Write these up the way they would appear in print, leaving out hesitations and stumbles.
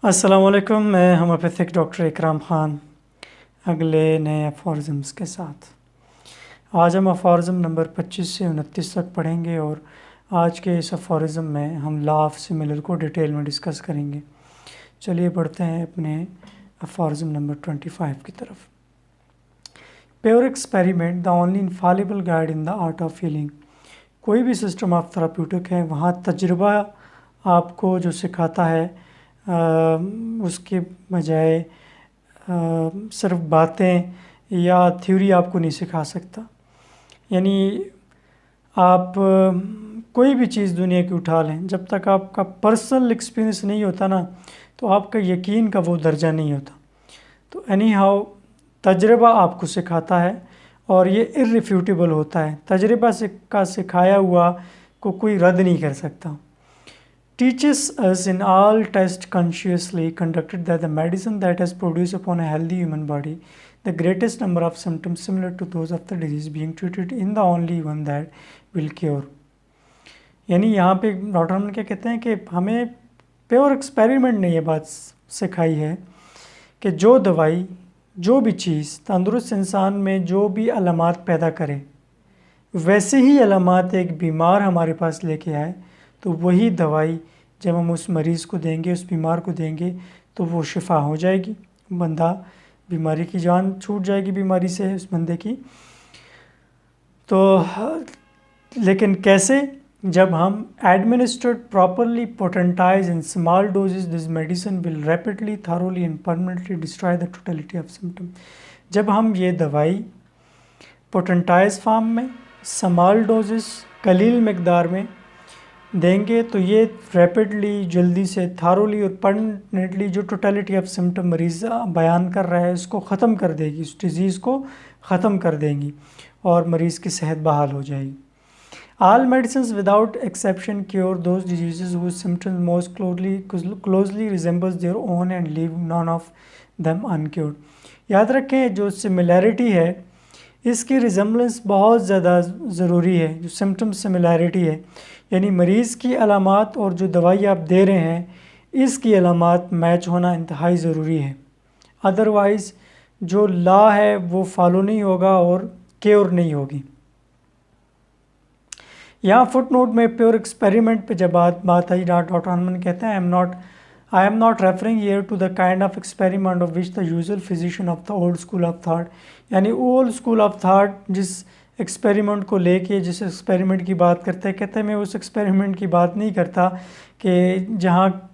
अस्सलाम वालेकुम। मैं होम्योपैथिक डॉक्टर इकराम ख़ान अगले नए अफॉरिज़म्स के साथ। आज हम अफॉरिज़म नंबर 25 से 29 तक पढ़ेंगे और आज के इस अफॉरिज़म में हम लॉ ऑफ सिमिलर को डिटेल में डिस्कस करेंगे। चलिए बढ़ते हैं अपने अफॉरिज़म नंबर 25 की तरफ। Pure experiment the only Infallible guide in the art of healing. कोई भी सिस्टम ऑफ थेराप्यूटिक है, वहाँ तजुर्बा आपको जो सिखाता है उसके बजाय सिर्फ बातें या थ्योरी आपको नहीं सिखा सकता। यानी आप कोई भी चीज़ दुनिया की उठा लें, जब तक आपका पर्सनल एक्सपीरियंस नहीं होता ना, तो आपका यकीन का वो दर्जा नहीं होता। तो एनी हाउ तजर्बा आपको सिखाता है और ये इररिफ्यूटेबल होता है। तजर्बा का सिखाया हुआ को कोई रद्द नहीं कर सकता। Teaches us in all tests consciously conducted that the medicine that has produced upon a healthy human body the greatest number of symptoms similar to those of the disease being treated in the only one that will cure। यानी यहाँ पे doctor हमने क्या कहते हैं कि हमें pure experiment ने ये बात सिखाई है कि जो दवाई, जो भी चीज़ तंदुरुस्त इंसान में जो भी अलामात पैदा करे, वैसे ही अलामात एक बीमार हमारे पास लेके आए, तो वही दवाई जब हम उस मरीज़ को देंगे, उस बीमार को देंगे, तो वो शिफा हो जाएगी, बंदा बीमारी की जान छूट जाएगी बीमारी से उस बंदे की। तो लेकिन कैसे? जब हम administered properly potentize in small doses this medicine will rapidly thoroughly and permanently destroy the totality of symptom. जब हम ये दवाई पोटेंटाइज फॉर्म में स्मॉल डोजेस कलील मकदार में देंगे, तो ये रैपिडली, जल्दी से, थारोली और परमानेंटली जो टोटलिटी ऑफ सिम्टम मरीज़ बयान कर रहा है उसको ख़त्म कर देगी, उस डिज़ीज़ को ख़त्म कर देंगी और मरीज़ की सेहत बहाल हो जाएगी। All medicines without exception cure those diseases whose symptoms most closely resembles their own and leave none of them uncured। याद रखें, जो सिमिलैरिटी है इसकी रिजेम्बलेंस बहुत ज़्यादा ज़रूरी है। जो सिम्टम सिमिलैरिटी है यानी मरीज़ की अलामात और जो दवाई आप दे रहे हैं इसकी अलामात मैच होना इंतहाई ज़रूरी है। अदरवाइज़ जो लॉ है वो फॉलो नहीं होगा और क्योर नहीं होगी। यहाँ फुट नोट में प्योर एक्सपेरिमेंट पे जब बात आई, डॉक्टर हनमन कहते हैं I am not referring here to the kind of experiment of which the usual physician of the old school of thought, यानी ओल्ड स्कूल ऑफ थाट जिस एक्सपेरिमेंट को लेके जिस एक्सपेरिमेंट की बात करते हैं, कहते हैं मैं उस एक्सपेरिमेंट की बात नहीं करता कि जहाँ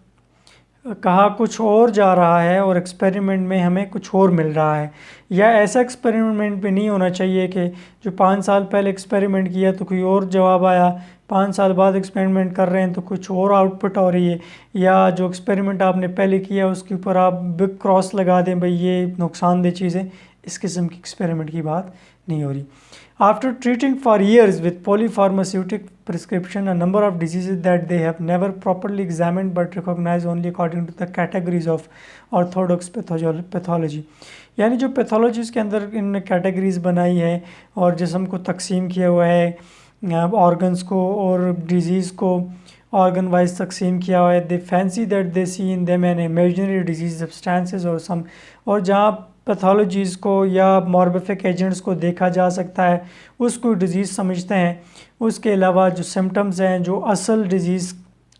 कहा कुछ और जा रहा है और एक्सपेरिमेंट में हमें कुछ और मिल रहा है। या ऐसा एक्सपेरिमेंट भी नहीं होना चाहिए कि जो 5 साल पहले एक्सपेरिमेंट किया तो कोई और जवाब आया, 5 साल बाद एक्सपेरिमेंट कर रहे हैं तो कुछ और आउटपुट हो रही है, या जो एक्सपेरिमेंट आपने पहले किया उसके ऊपर आप बिग क्रॉस लगा दें, भाई ये नुकसानदेह चीज़ें। इस किस्म की एक्सपेरिमेंट की बात नहीं हो रही। After treating for years with polypharmaceutic prescription a number of diseases that they have never properly examined but recognized only according to the categories of orthodox pathology, यानी जो पैथोलॉजीज़ के अंदर इन कैटेगरीज बनाई है और जिस्म को तकसीम किया हुआ है, ऑर्गन्स को और डिजीज़ को ऑर्गन वाइज तकसीम किया हुआ है। They fancy that they see in them an imaginary disease substances और सम, और जहाँ पैथोलॉजीज़ को या मॉर्बिफिक एजेंट्स को देखा जा सकता है उसको डिज़ीज़ समझते हैं। उसके अलावा जो सिम्टम्स हैं जो असल डिज़ीज़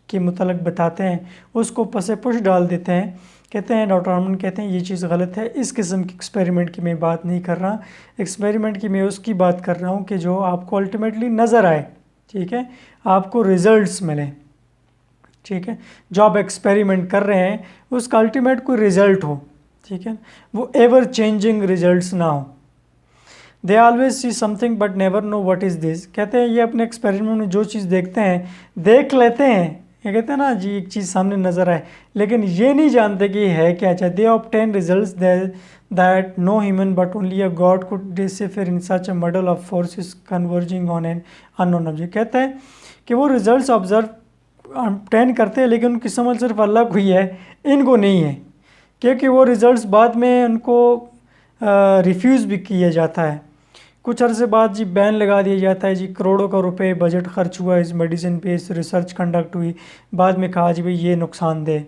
के मुतलक बताते हैं उसको पसे पुश डाल देते हैं। कहते हैं डॉक्टर हरमन कहते हैं ये चीज़ गलत है। इस किस्म की एक्सपेरिमेंट की मैं बात नहीं कर रहा। एक्सपेरिमेंट की मैं उसकी बात कर रहा हूँ कि जो आपको अल्टीमेटली नज़र आए, ठीक है, आपको रिज़ल्ट्स मिलें, ठीक है। जो आप एक्सपेरिमेंट कर रहे हैं उसका अल्टीमेट कोई रिज़ल्ट हो, ठीक है, वो एवर चेंजिंग रिजल्ट्स ना हो। They always see something but never know what is this. कहते हैं ये अपने एक्सपेरिमेंट में जो चीज़ देखते हैं, देख लेते हैं, ये कहते हैं ना जी एक चीज़ सामने नज़र आए, लेकिन ये नहीं जानते कि है क्या। चाहे they obtain results that no human but only a god could decipher in such a model of forces converging on an unknown object. कहते हैं कि वो रिजल्ट्स ऑब्जर्व ऑब्टेन करते हैं लेकिन उनकी समझ सिर्फ अल्लाह को ही है, इनको नहीं है, क्योंकि वो रिज़ल्ट्स बाद में उनको रिफ्यूज़ भी किया जाता है। कुछ अरसे बाद जी बैन लगा दिया जाता है, जी करोड़ों का रुपए बजट खर्च हुआ इस मेडिसिन पे, इस रिसर्च कंडक्ट हुई, बाद में कहा जी भाई ये नुकसानदेह।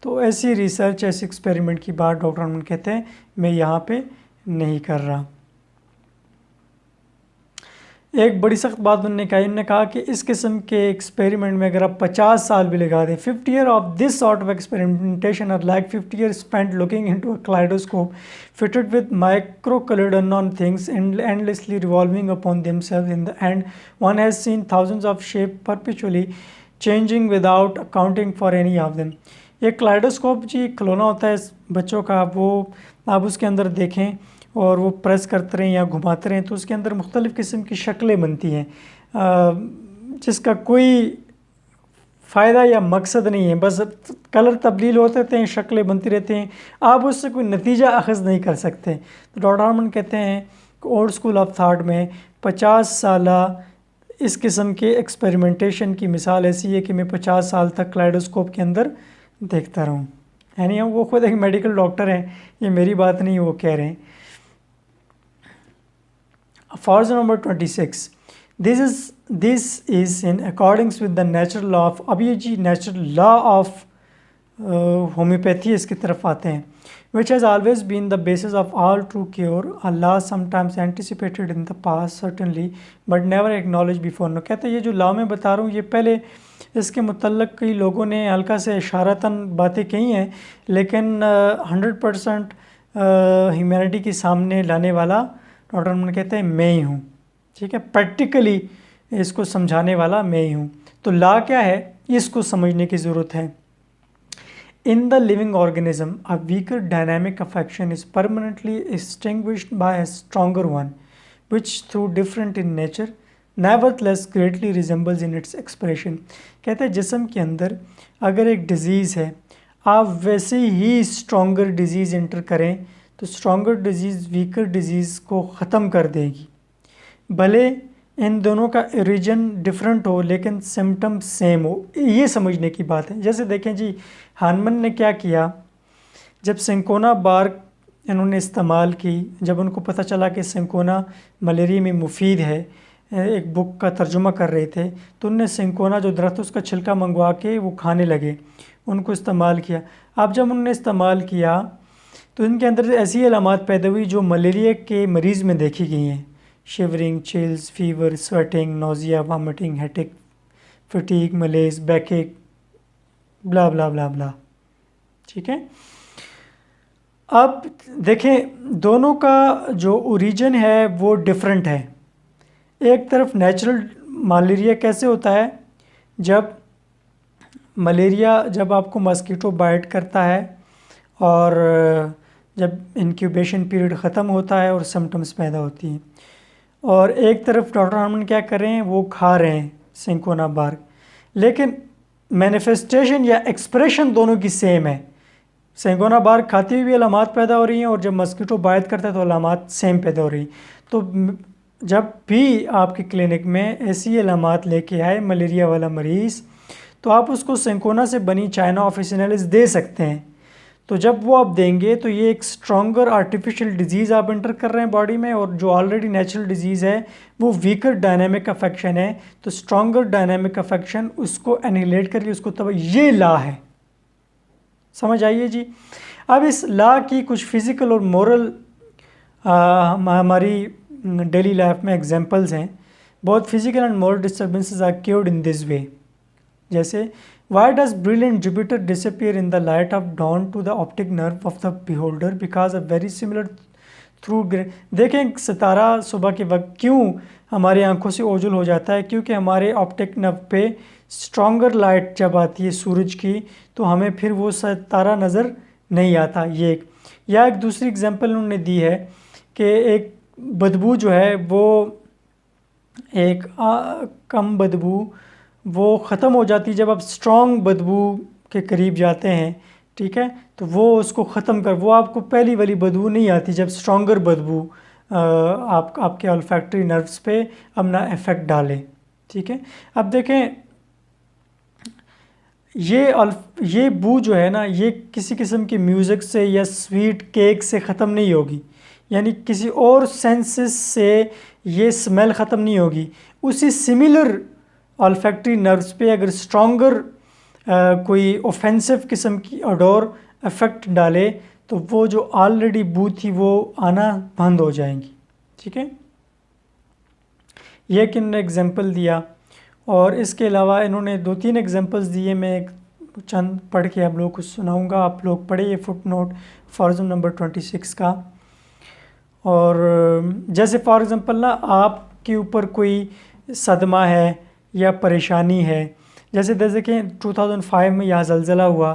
तो ऐसी रिसर्च, ऐसे एक्सपेरिमेंट की बात डॉक्टर हॉर्नमैन कहते हैं मैं यहाँ पे नहीं कर रहा। एक बड़ी सख्त बात उन्होंने कहा कि इस किस्म के एक्सपेरिमेंट में अगर आप 50 साल भी लगा दें, 50 year of this sort of experimentation are like 50 year spent looking into a kaleidoscope fitted with micro coloured unknown things endlessly revolving upon themselves. In the end, one has seen thousands of shapes perpetually changing without accounting for any of them. ये kaleidoscope जी खिलौना होता है बच्चों का, वो आप उसके अंदर देखें और वो प्रेस करते रहें या घुमाते रहें तो उसके अंदर मुख्तलिफ़ किस्म की शक्लें बनती हैं, जिसका कोई फ़ायदा या मकसद नहीं है, बस कलर तब्दील होते रहते हैं, शक्लें बनती रहती हैं, आप उससे कोई नतीजा अखज़ नहीं कर सकते। तो डॉक्टर हॉर्नमैन कहते हैं कि ओल्ड स्कूल ऑफ थाट में 50 साल इस किस्म के एक्सपेरिमेंटेशन की मिसाल ऐसी है कि मैं 50 साल तक कलाइडोस्कोप के अंदर देखता रहूँ। यानी हम वो खुद एक मेडिकल डॉक्टर हैं, ये मेरी बात नहीं वो कह रहे हैं। Aphorism number 26. This is in accordance with the natural law of, अब ये जी natural law of homeopathy इसकी तरफ आते हैं, which has always been the basis of all true cure. Allah sometimes anticipated in the past certainly, but never acknowledged before. No, कहते हैं ये जो लॉ में बता रहा हूँ ये पहले इसके मुतल्लक कई लोगों ने हल्का से इशारतन बातें कही हैं, लेकिन 100% ह्यूमैनिटी के सामने लाने वाला डॉक्टर हॉर्नमैन कहते हैं मैं ही हूँ। ठीक है, प्रैक्टिकली इसको समझाने वाला मैं ही हूँ। तो लॉ क्या है इसको समझने की ज़रूरत है। In the living organism a weaker dynamic affection is permanently extinguished by a stronger one which though different in nature nevertheless greatly resembles in its expression. कहते हैं जिस्म के अंदर अगर एक डिज़ीज़ है, आप वैसे ही स्ट्रॉन्गर डिज़ीज़ इंटर करें तो स्ट्रॉन्गर डिज़ीज़ वीकर डिज़ीज़ को ख़त्म कर देगी। भले इन दोनों का ओरिजिन डिफरेंट हो लेकिन सिम्टम सेम हो, ये समझने की बात है। जैसे देखें जी हार्नमैन ने क्या किया, जब सिंकोना बार्क इन्होंने इस्तेमाल की, जब उनको पता चला कि सिंकोना मलेरिया में मुफीद है, एक बुक का तर्जुमा कर रहे थे, तो उनने सिंकोना जो दरख्त उसका छिलका मंगवा के वो खाने लगे, उनको इस्तेमाल किया। अब जब उन्होंने इस्तेमाल किया तो इनके अंदर ऐसी अलामात पैदा हुई जो मलेरिया के मरीज़ में देखी गई हैं, shivering, chills, fever, sweating, nausea, vomiting, headache, fatigue, malaise, backache, blah blah blah blah. ठीक है, अब देखें दोनों का जो ओरिजिन है वो डिफरेंट है। एक तरफ नेचुरल मलेरिया कैसे होता है, जब आपको मस्कीटो बाइट करता है और जब इंक्यूबेशन पीरियड ख़त्म होता है और सिम्टम्स पैदा होती हैं, और एक तरफ डॉक्टर हॉर्नमैन क्या कर रहे हैं वो खा रहे हैं सिंकोना बार्क, लेकिन मैनिफेस्टेशन या एक्सप्रेशन दोनों की सेम है। सिंकोना बार्क खाती हुई भी अलामात पैदा हो रही हैं और जब मस्कीटो बाइट करता है तो अलामात सेम पैदा हो रही हैं। तो जब भी आपके क्लिनिक में ऐसी अलामात लेके आए मलेरिया वाला मरीज़, तो आप उसको सिंकोना से बनी चाइना ऑफिसिनलिस दे सकते हैं। तो जब वो आप देंगे तो ये एक स्ट्रॉन्गर आर्टिफिशियल डिजीज़ आप इंटर कर रहे हैं बॉडी में, और जो ऑलरेडी नेचुरल डिजीज़ है वो वीकर डायनामिक अफेक्शन है, तो स्ट्रॉन्गर डायनामिक अफेक्शन उसको एनिहिलेट करके उसको तब ये लॉ है। समझ आइए जी। अब इस लॉ की कुछ फिज़िकल और मोरल हमारी डेली लाइफ में एग्जांपल्स हैं। बहुत physical and moral disturbances are cured in this way. जैसे Why does brilliant Jupiter disappear in the light of dawn to the optic nerve of the beholder? Because a very similar through देखें सितारा सुबह के वक्त क्यों हमारी आंखों से ओझल हो जाता है, क्योंकि हमारे ऑप्टिक नर्व पे स्ट्रॉन्गर लाइट जब आती है सूरज की तो हमें फिर वो सितारा नज़र नहीं आता। ये एक, या एक दूसरी एग्जांपल उन्होंने दी है कि एक बदबू जो है वो एक कम बदबू वो ख़त्म हो जाती है जब आप स्ट्रॉन्ग बदबू के करीब जाते हैं। ठीक है, तो वो उसको ख़त्म कर, वो आपको पहली वाली बदबू नहीं आती जब स्ट्रॉन्गर बदबू आपके ऑल्फैक्टरी नर्व्स पे अपना इफ़ेक्ट डाले। ठीक है, अब देखें ये बू जो है ना, ये किसी किस्म की म्यूज़िक से या स्वीट केक से ख़त्म नहीं होगी, यानी किसी और सेंसेस से ये स्मेल ख़त्म नहीं होगी। उसी सिमिलर ऑल्फैक्टरी नर्व्स पे अगर स्ट्रॉन्गर कोई ऑफेंसिव किस्म की ओडोर इफ़ेक्ट डाले तो वो जो ऑलरेडी बू थी वो आना बंद हो जाएंगी। ठीक है, ये एक इन्होंने एग्जांपल दिया। और इसके अलावा इन्होंने 2-3 एग्जांपल्स दिए, मैं एक चंद पढ़ के आप लोगों को सुनाऊंगा। आप लोग पढ़े ये फुट नोट फॉर्जम नंबर 26 का। और जैसे फॉर एग्ज़ाम्पल ना आपके ऊपर कोई सदमा है या परेशानी है, जैसे कि 2005 में यहाँ ज़लज़ला हुआ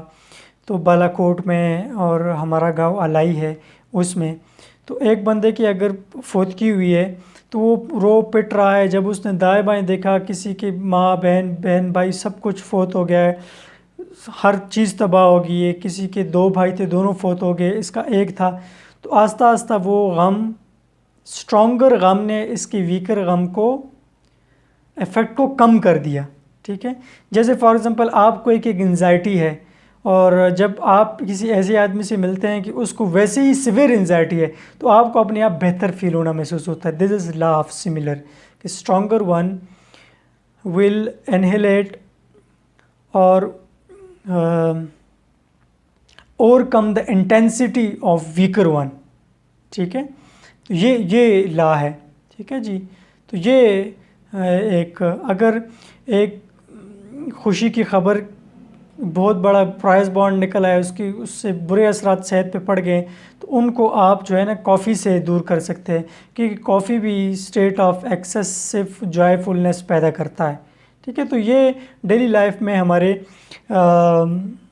तो बालाकोट में, और हमारा गांव अलाई है उसमें, तो एक बंदे की अगर फौतगी हुई है तो वो रो पिट रहा है। जब उसने दाएं बाएं देखा, किसी की माँ बहन भाई सब कुछ फौत हो गया है, हर चीज़ तबाह हो गई है। किसी के 2 भाई थे, दोनों फौत हो गए, इसका एक था। तो आस्ता आस्ता वो गम, स्ट्रॉन्गर गम ने इसकी वीकर गम को इफ़ेक्ट को कम कर दिया। ठीक है, जैसे फॉर एग्ज़ाम्पल आपको एक एंजाइटी है, और जब आप किसी ऐसे आदमी से मिलते हैं कि उसको वैसे ही सिवियर एंजाइटी है, तो आपको अपने आप बेहतर फील होना महसूस होता है। This is law of similar, कि स्ट्रॉन्गर वन विल एनहेलेट और overcome the intensity of weaker one. ठीक है, तो ये लॉ है। ठीक है जी, तो ये एक, अगर एक खुशी की खबर, बहुत बड़ा प्राइज़ बॉन्ड निकल आया, उससे बुरे असरात सेहत पे पड़ गए, तो उनको आप जो है ना कॉफ़ी से दूर कर सकते हैं, क्योंकि कॉफ़ी भी स्टेट ऑफ एक्सेसिव जॉयफुलनेस पैदा करता है। ठीक है, तो ये डेली लाइफ में हमारे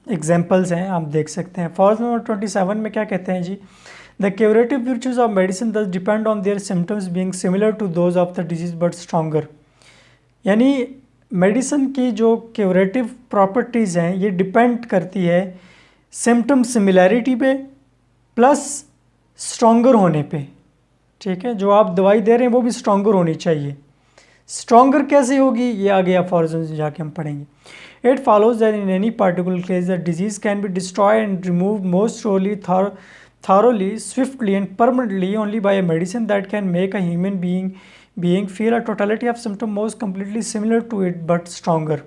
एग्जांपल्स हैं, आप देख सकते हैं। फॉर्म नंबर 27 में क्या कहते हैं जी, the curative virtues of medicine thus depend on their symptoms being similar to those of the disease but stronger. यानी मेडिसिन की जो क्यूरेटिव प्रॉपर्टीज़ हैं ये डिपेंड करती है सिम्टम सिमिलैरिटी पे प्लस स्ट्रॉन्गर होने पे। ठीक है, जो आप दवाई दे रहे हैं वो भी स्ट्रॉन्गर होनी चाहिए। स्ट्रॉन्गर कैसे होगी ये आगे आप फॉर्जन जाके हम पढ़ेंगे। It follows that in any particular case the disease can be destroy and remove most thoroughly, swiftly and permanently only by a medicine that can make a human being feel a totality of symptom most completely similar to it but stronger।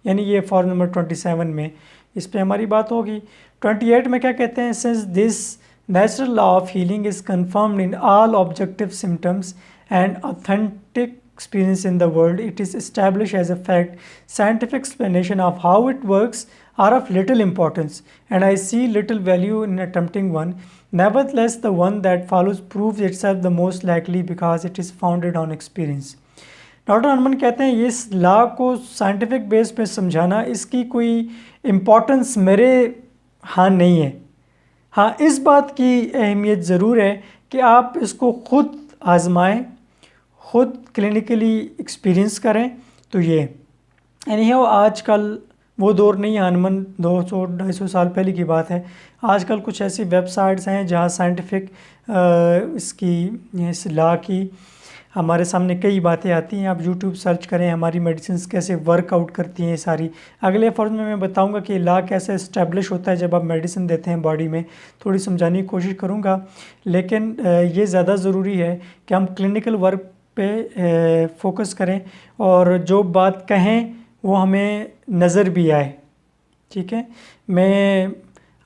यानी ये form number 27 में इस पे हमारी बात होगी। 28 में क्या कहते हैं, since this natural law of healing is confirmed in all objective symptoms and authentic experience in the world, it is established as a fact, scientific explanation of how it works are of little importance, and I see little value in attempting one. Nevertheless, the one that follows proves itself the most likely because it is founded on experience। Doctor Hanuman कहते हैं इस law को scientific base पे समझाना, इसकी कोई importance मेरे हाँ नहीं है। हाँ, इस बात की अहमियत ज़रूर है कि आप इसको ख़ुद आजमाएं, ख़ुद क्लिनिकली एक्सपीरियंस करें। तो ये यानी आजकल वो दौर नहीं है, हनुमान 200-250 साल पहले की बात है। आजकल कुछ ऐसी वेबसाइट्स हैं जहाँ साइंटिफिक इस लॉ की हमारे सामने कई बातें आती हैं। आप यूट्यूब सर्च करें, हमारी मेडिसिन्स कैसे वर्कआउट करती हैं सारी। अगले फॉर्म में मैं बताऊंगा कि लॉ कैसे इस्टेब्लिश होता है जब आप मेडिसिन देते हैं बॉडी में, थोड़ी समझाने की कोशिश करूँगा। लेकिन ये ज़्यादा ज़रूरी है कि हम क्लिनिकल वर्क पे फोकस करें और जो बात कहें वो हमें नज़र भी आए। ठीक है, मैं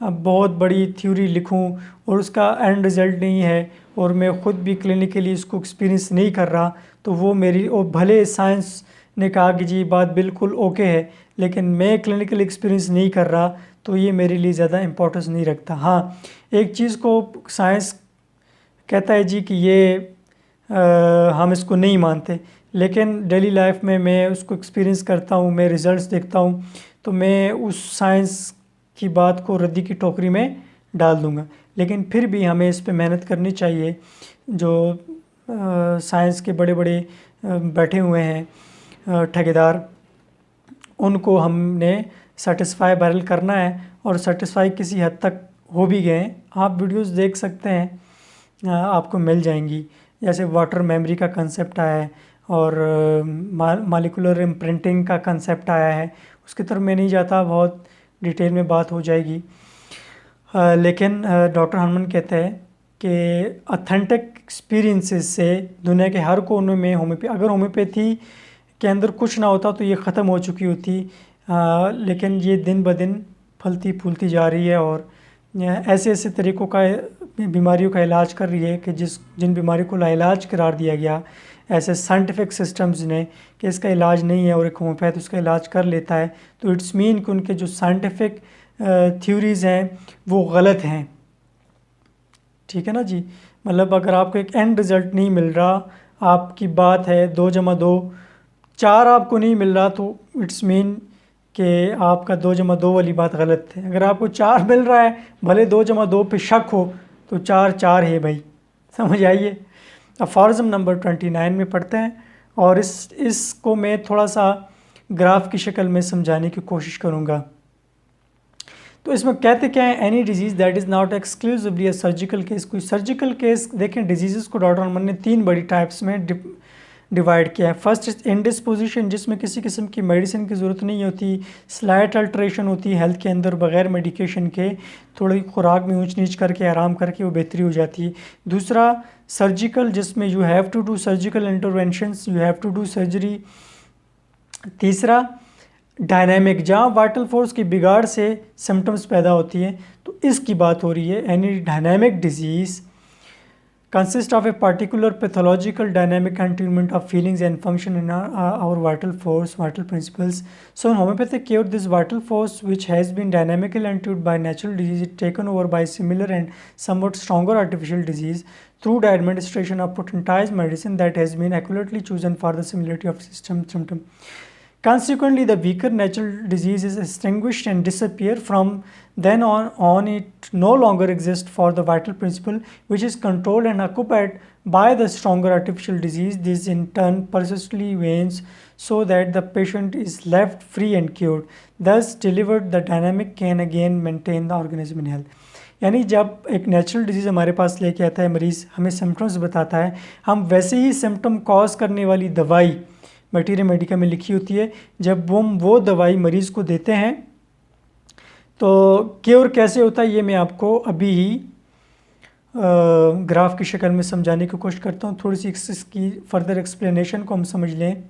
अब बहुत बड़ी थ्योरी लिखूं और उसका एंड रिज़ल्ट नहीं है और मैं ख़ुद भी क्लिनिकली इसको एक्सपीरियंस नहीं कर रहा, तो वो मेरी, और भले साइंस ने कहा कि जी बात बिल्कुल ओके है, लेकिन मैं क्लिनिकल एक्सपीरियंस नहीं कर रहा, तो ये मेरे लिए ज़्यादा इम्पोर्टेंस नहीं रखता। हाँ, एक चीज़ को साइंस कहता है जी कि ये हम इसको नहीं मानते, लेकिन डेली लाइफ में मैं उसको एक्सपीरियंस करता हूँ, मैं रिज़ल्ट्स देखता हूँ, तो मैं उस साइंस की बात को रद्दी की टोकरी में डाल दूँगा। लेकिन फिर भी हमें इस पे मेहनत करनी चाहिए। जो साइंस के बड़े बड़े बैठे हुए हैं ठेकेदार, उनको हमने सेटिस्फाई बहरहाल करना है, और सेटिस्फाई किसी हद तक हो भी गए। आप वीडियोस देख सकते हैं, आपको मिल जाएंगी। जैसे वाटर मेमोरी का कंसेप्ट आया है और मॉलिक्यूलर इम्प्रिंटिंग का कंसेप्ट आया है, उसकी तरफ मैं नहीं जाता, बहुत डिटेल में बात हो जाएगी। लेकिन डॉक्टर हनुमान कहते हैं कि ऑथेंटिक एक्सपीरियंसेस से दुनिया के हर कोने में अगर होम्योपैथी के अंदर कुछ ना होता तो ये ख़त्म हो चुकी होती। लेकिन ये दिन ब दिन फलती फूलती जा रही है और ऐसे ऐसे तरीक़ों का बीमारियों का इलाज कर रही है कि जिन बीमारियों को लाइलाज करार दिया गया ऐसे साइंटिफिक सिस्टम्स ने कि इसका इलाज नहीं है और एक होम्योपैथ उसका इलाज कर लेता है, तो इट्स मीन कि उनके जो साइंटिफिक थ्योरीज़ हैं वो गलत हैं। ठीक है ना जी। मतलब अगर आपको एक एंड रिज़ल्ट नहीं मिल रहा, आपकी बात है 2+2 4 आपको नहीं मिल रहा, तो इट्स मीन कि आपका 2+2 वाली बात गलत है। अगर आपको 4 मिल रहा है, भले 2+2 पे शक हो, तो 4 4 है भाई, समझ आइए। अब फॉर्ज़म नंबर 29 में पढ़ते हैं और इसको मैं थोड़ा सा ग्राफ की शक्ल में समझाने की कोशिश करूँगा। तो इसमें कहते क्या है, any disease that is not exclusively a surgical case. कोई सर्जिकल केस देखें, डिजीज़ को डॉक्टर अमन ने 3 बड़ी टाइप्स में डिवाइड किया है। फर्स्ट इज इंडिस्पोजिशन, जिसमें किसी किस्म की मेडिसिन की ज़रूरत नहीं होती, स्लाइट अल्ट्रेशन होती है हेल्थ के अंदर, बगैर मेडिकेशन के थोड़ी खुराक में ऊंच नीच करके आराम करके वो बेहतरी हो जाती है। दूसरा सर्जिकल, जिसमें you have to do surgical interventions, you have to do surgery. तीसरा डायनामिक, जहाँ वाइटल फोर्स की बिगाड़ से सिम्टम्स पैदा होती है, तो इसकी बात हो रही है। Any dynamic disease consist of a particular pathological dynamic attunement of feelings and function in our vital force, vital principles. So in homeopathic cure, this vital force which has been dynamically attuned by natural disease is taken over by similar and somewhat stronger artificial disease through the administration of potentized medicine that has been accurately chosen for the similarity of symptom. Consequently, the weaker natural disease is extinguished and disappear. From then on it no longer exists for the vital principle, which is controlled and occupied by the stronger artificial disease. This in turn persistently wanes so that the patient is left free and cured. Thus delivered, the dynamic can again maintain the organism in health. यानी जब एक natural disease हमारे पास लेके आता है मरीज़, हमें symptoms बताता है, हम वैसे ही सिम्टम कॉज करने वाली दवाई मटीरियल मेडिका में लिखी होती है, जब हम वो दवाई मरीज़ को देते हैं तो क्योर कैसे होता है ये मैं आपको अभी ही ग्राफ की शक्ल में समझाने की कोशिश करता हूँ। थोड़ी सी इसकी फर्दर एक्सप्लेनेशन को हम समझ लें।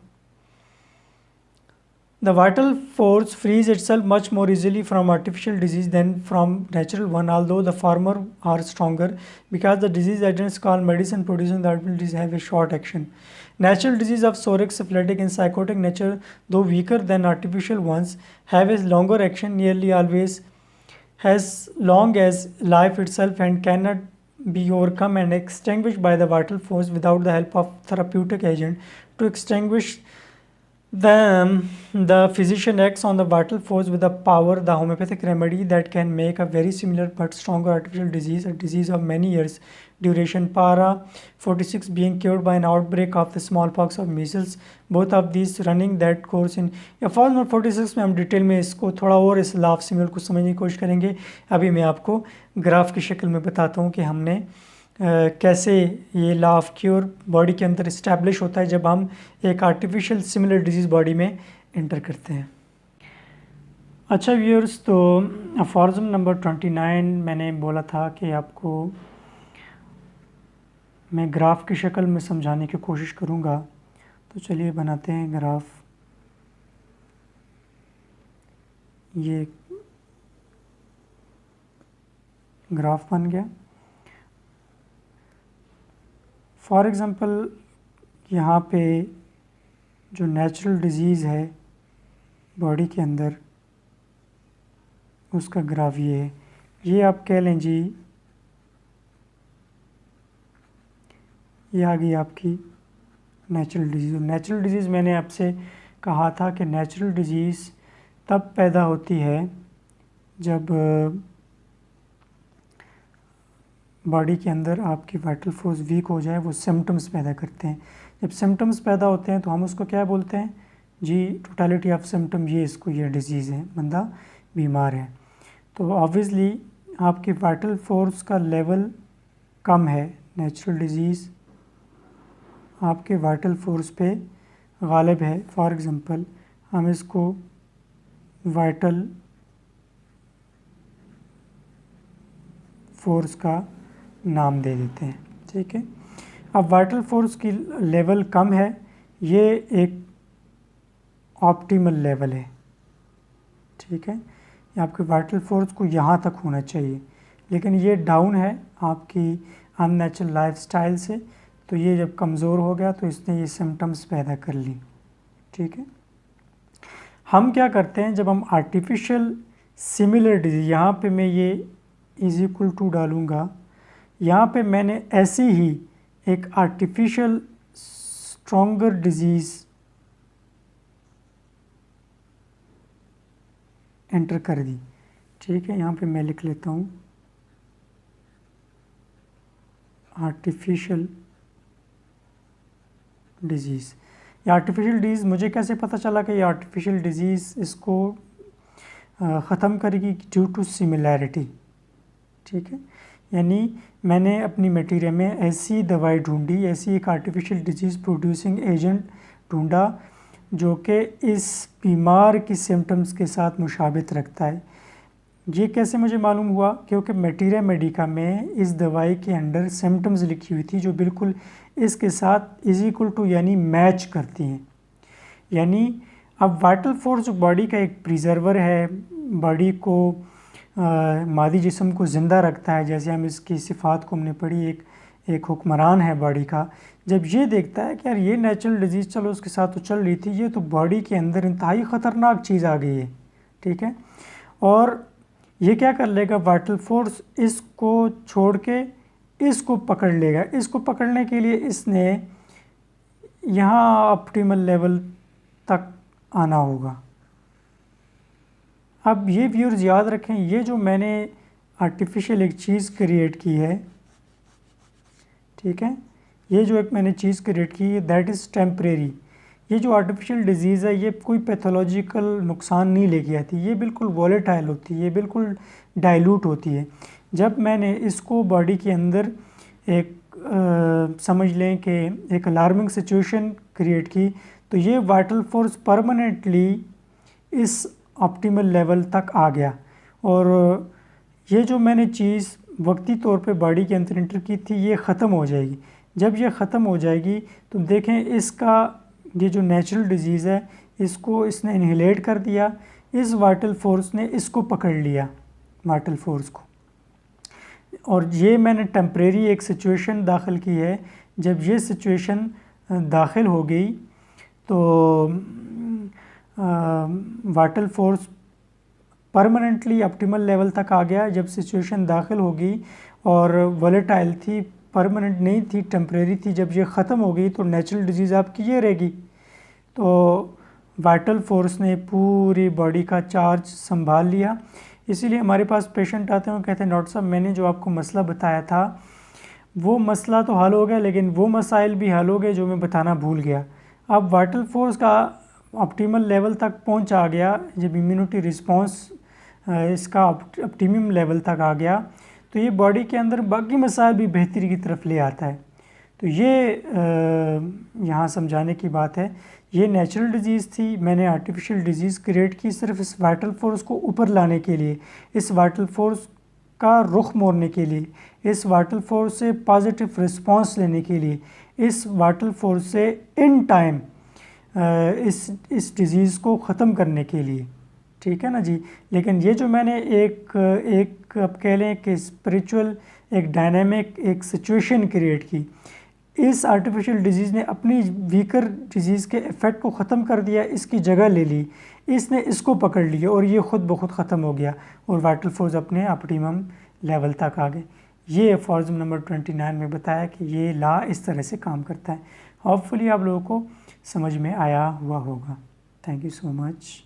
The vital force frees itself much more easily from artificial disease than from natural one, although the former are stronger because the disease agents called medicine producing the artificial disease have a short action. Natural disease of psoriatic, syphilitic and psychotic nature, though weaker than artificial ones, have a longer action nearly always as long as life itself and cannot be overcome and extinguished by the vital force without the help of therapeutic agent. To extinguish them, the physician acts on the vital force with the power, the homeopathic remedy that can make a very similar but stronger artificial disease, a disease of many years duration. Para 46 being cured by an outbreak of the smallpox of measles, both of these running that course in formula 46 में हम detail में इसको थोड़ा और इस लाभ similar को समझने की कोशिश करेंगे। अभी मैं आपको ग्राफ की शक्ल में बताता हूँ कि हमने कैसे ये लॉ ऑफ क्योर बॉडी के अंदर इस्टेब्लिश होता है जब हम एक आर्टिफिशियल सिमिलर डिजीज़ बॉडी में एंटर करते हैं। अच्छा व्यूअर्स, तो फॉर्मूला नंबर 29 मैंने बोला था कि आपको मैं ग्राफ की शक्ल में समझाने की कोशिश करूँगा, तो चलिए बनाते हैं ग्राफ। ये ग्राफ बन गया। फॉर एग्ज़ाम्पल यहाँ पे जो नेचुरल डिज़ीज़ है बॉडी के अंदर उसका ग्राफ ये है। ये आप कह लें जी, ये आ गई आपकी नेचुरल डिज़ीज़। नेचुरल डिज़ीज़ मैंने आपसे कहा था कि नेचुरल डिज़ीज़ तब पैदा होती है जब बॉडी के अंदर आपकी वाइटल फोर्स वीक हो जाए, वो सिम्टम्स पैदा करते हैं। जब सिम्टम्स पैदा होते हैं तो हम उसको क्या बोलते हैं जी, टोटलिटी ऑफ सिम्टम, ये इसको ये डिज़ीज़ है, बंदा बीमार है। तो ऑब्वियसली आपकी वाइटल फोर्स का लेवल कम है, नेचुरल डिज़ीज़ आपके वाइटल फोर्स पे गालिब है। फॉर एग्ज़ाम्पल हम इसको वाइटल फोर्स का नाम दे देते हैं, ठीक है। अब वाइटल फोर्स की लेवल कम है, ये एक ऑप्टिमल लेवल है, ठीक है, ये आपके वाइटल फोर्स को यहाँ तक होना चाहिए, लेकिन ये डाउन है आपकी अननेचुरल लाइफस्टाइल से, तो ये जब कमज़ोर हो गया तो इसने ये सिम्टम्स पैदा कर ली। ठीक है, हम क्या करते हैं जब हम आर्टिफिशियल सिमिलर डिजीज़, यहाँ पे मैं ये इज इक्वल टू डालूँगा, यहाँ पे मैंने ऐसी ही एक आर्टिफिशियल स्ट्रॉन्गर डिजीज़ एंटर कर दी। ठीक है, यहाँ पे मैं लिख लेता हूँ आर्टिफिशियल डिजीज़। ये आर्टिफिशियल डिजीज़ मुझे कैसे पता चला कि ये आर्टिफिशियल डिजीज़ इसको ख़त्म करेगी? Due to similarity. ठीक है, यानी मैंने अपनी मटीरियल में ऐसी दवाई ढूंढी, ऐसी एक आर्टिफिशियल डिजीज़ प्रोड्यूसिंग एजेंट ढूंढा जो कि इस बीमार की सिम्टम्स के साथ मुशाबित रखता है। ये कैसे मुझे मालूम हुआ? क्योंकि मटीरिया मेडिका में इस दवाई के अंडर सिम्टम्स लिखी हुई थी जो बिल्कुल इसके साथ इज इक्वल टू यानी मैच करती हैं। यानी अब वाइटल फोर्स जो बॉडी का एक प्रिजर्वर है, बॉडी को मादी जिस्म को ज़िंदा रखता है, जैसे हम इसकी सिफ़ात को हमने पढ़ी, एक हुक्मरान है बॉडी का। जब ये देखता है कि यार ये नेचुरल डिजीज़ चलो उसके साथ तो चल रही थी, ये तो बॉडी के अंदर इंतहाई ख़तरनाक चीज़ आ गई है। ठीक है, और ये क्या कर लेगा वाइटल फोर्स, इसको छोड़ के इसको पकड़ लेगा। इसको पकड़ने के लिए इसने यहाँ ऑप्टिमल लेवल तक आना होगा। अब ये व्यूअर्स याद रखें, ये जो मैंने आर्टिफिशियल एक चीज़ क्रिएट की है, ठीक है, ये जो एक मैंने चीज़ क्रिएट की है दैट इज़ टेम्परेरी। ये जो आर्टिफिशियल डिजीज़ है ये कोई पैथोलॉजिकल नुकसान नहीं लेके आती, ये बिल्कुल वॉलेटाइल होती है, ये बिल्कुल डाइल्यूट होती है। जब मैंने इसको बॉडी के अंदर एक समझ लें कि एक अलार्मिंग सिचुएशन क्रिएट की, तो ये वाइटल फोर्स परमानेंटली इस ऑप्टिमल लेवल तक आ गया। और ये जो मैंने चीज़ वक्ती तौर पे बॉडी के अंदर एंटर की थी ये ख़त्म हो जाएगी। जब ये ख़त्म हो जाएगी तो देखें इसका ये जो नेचुरल डिजीज़ है इसको इसने इनहेलेट कर दिया, इस वाइटल फोर्स ने इसको पकड़ लिया, वाइटल फोर्स को। और ये मैंने टेम्परेरी एक सिचुएशन दाखिल की है। जब ये सिचुएशन दाखिल हो गई तो vital force permanently optimal level तक आ गया। जब सिचुएशन दाखिल होगी और वोलेटाइल थी, परमानेंट नहीं थी, टेम्परेरी थी, जब ये ख़त्म हो गई तो नेचुरल डिजीज़ आपकी ये रहेगी। तो वाइटल फोर्स ने पूरी बॉडी का चार्ज संभाल लिया। इसीलिए हमारे पास पेशेंट आते हैं और कहते हैं डॉक्टर साहब मैंने जो आपको मसला बताया था वो मसला तो हल हो गया, लेकिन वो मसाइल भी हल हो गए जो मैं बताना भूल गया। अब वाइटल फोर्स का ऑप्टिमल लेवल तक पहुंच आ गया, जब इम्यूनिटी रिस्पांस इसका ऑप्टिमम लेवल तक आ गया तो ये बॉडी के अंदर बाकी मसाइल भी बेहतरी की तरफ ले आता है। तो ये यहाँ समझाने की बात है। ये नेचुरल डिजीज़ थी, मैंने आर्टिफिशियल डिजीज़ क्रिएट की सिर्फ इस वाइटल फोर्स को ऊपर लाने के लिए, इस वाइटल फोर्स का रुख मोड़ने के लिए, इस वाइटल फोर्स से पॉजिटिव रिस्पांस लेने के लिए, इस वाइटल फोर्स से इन टाइम इस डिज़ीज़ को ख़त्म करने के लिए। ठीक है ना जी। लेकिन ये जो मैंने एक अब कह लें कि स्पिरिचुअल एक डायनामिक एक सिचुएशन क्रिएट की, इस आर्टिफिशियल डिजीज़ ने अपनी वीकर डिजीज़ के इफ़ेक्ट को ख़त्म कर दिया, इसकी जगह ले ली, इसने इसको पकड़ लिया और ये ख़ुद ब खुद ख़त्म हो गया और वाइटल फोर्स अपने ऑप्टिमम लेवल तक आ गए। ये अफॉर्ज़म नंबर 29 में बताया कि ये लॉ इस तरह से काम करता है। होपफुली आप लोगों को समझ में आया हुआ होगा। Thank you so much.